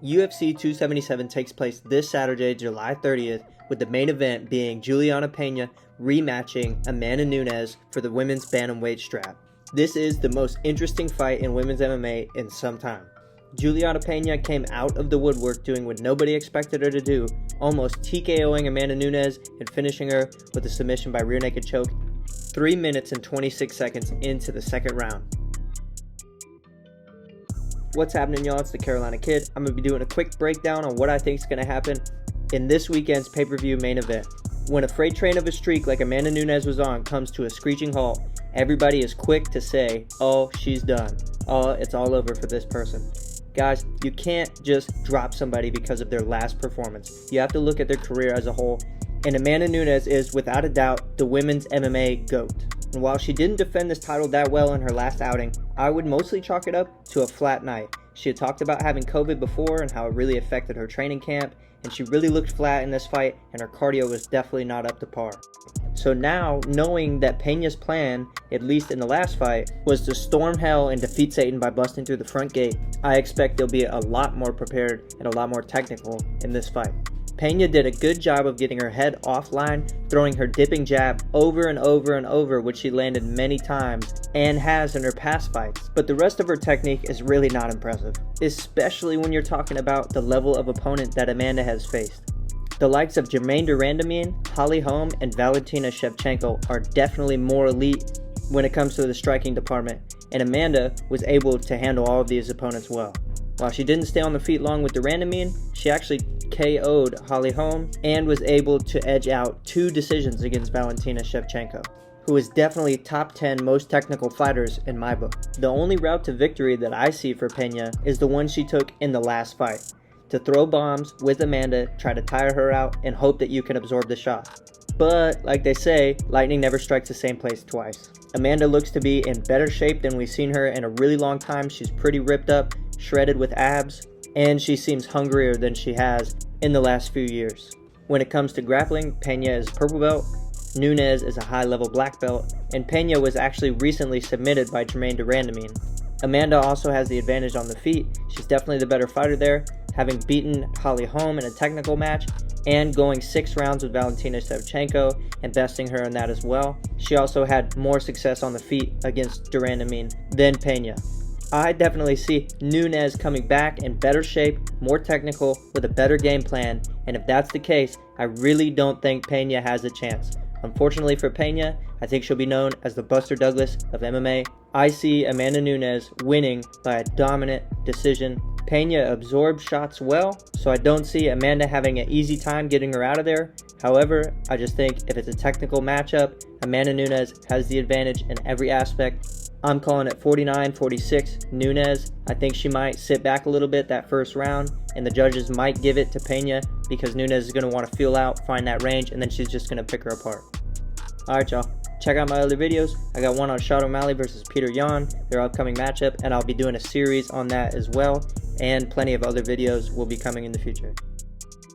UFC 277 takes place this Saturday, July 30th, with the main event being Julianna Pena rematching Amanda Nunes for the women's bantamweight strap. This is the most interesting fight in women's MMA in some time. Julianna Pena came out of the woodwork doing what nobody expected her to do, almost TKOing Amanda Nunes and finishing her with a submission by rear naked choke 3 minutes and 26 seconds into the second round. What's happening, y'all? It's the Carolina Kid. I'm going to be doing a quick breakdown on what I think is going to happen in this weekend's pay-per-view main event. When a freight train of a streak like Amanda Nunes was on comes to a screeching halt, everybody is quick to say, oh, she's done. Oh, it's all over for this person. Guys, you can't just drop somebody because of their last performance. You have to look at their career as a whole. And Amanda Nunes is, without a doubt, the women's MMA GOAT. And while she didn't defend this title that well in her last outing, I would mostly chalk it up to a flat night. She had talked about having COVID before and how it really affected her training camp, and she really looked flat in this fight, and her cardio was definitely not up to par. So now, knowing that Peña's plan, at least in the last fight, was to storm hell and defeat Satan by busting through the front gate, I expect they'll be a lot more prepared and a lot more technical in this fight. Peña did a good job of getting her head offline, throwing her dipping jab over and over and over, which she landed many times and has in her past fights. But the rest of her technique is really not impressive, especially when you're talking about the level of opponent that Amanda has faced. The likes of Germaine de Randamie, Holly Holm, and Valentina Shevchenko are definitely more elite when it comes to the striking department, and Amanda was able to handle all of these opponents well. While she didn't stay on the feet long with de Randamie, she actually KO'd Holly Holm and was able to edge out 2 decisions against Valentina Shevchenko, who is definitely top 10 most technical fighters in my book. The only route to victory that I see for Peña is the one she took in the last fight, to throw bombs with Amanda, try to tire her out, and hope that you can absorb the shot. But, like they say, lightning never strikes the same place twice. Amanda looks to be in better shape than we've seen her in a really long time. She's pretty ripped up, shredded with abs, and she seems hungrier than she has in the last few years. When it comes to grappling, Peña is purple belt, Nunes is a high-level black belt, and Peña was actually recently submitted by Germaine de Randamie. Amanda also has the advantage on the feet. She's definitely the better fighter there, having beaten Holly Holm in a technical match and going 6 rounds with Valentina Shevchenko and besting her in that as well. She also had more success on the feet against de Randamie than Peña. I definitely see Nunes coming back in better shape, more technical, with a better game plan, and if that's the case, I really don't think Peña has a chance. Unfortunately for Peña, I think she'll be known as the Buster Douglas of MMA. I see Amanda Nunes winning by a dominant decision. Peña absorbs shots well, so I don't see Amanda having an easy time getting her out of there. However, I just think if it's a technical matchup, Amanda Nunes has the advantage in every aspect. I'm calling it 49-46 Nunes. I think she might sit back a little bit that first round, and the judges might give it to Peña because Nunes is going to want to feel out, find that range, and then she's just going to pick her apart. Alright, y'all. Check out my other videos. I got one on Sean O'Malley versus Petr, their upcoming matchup, and I'll be doing a series on that as well, and plenty of other videos will be coming in the future.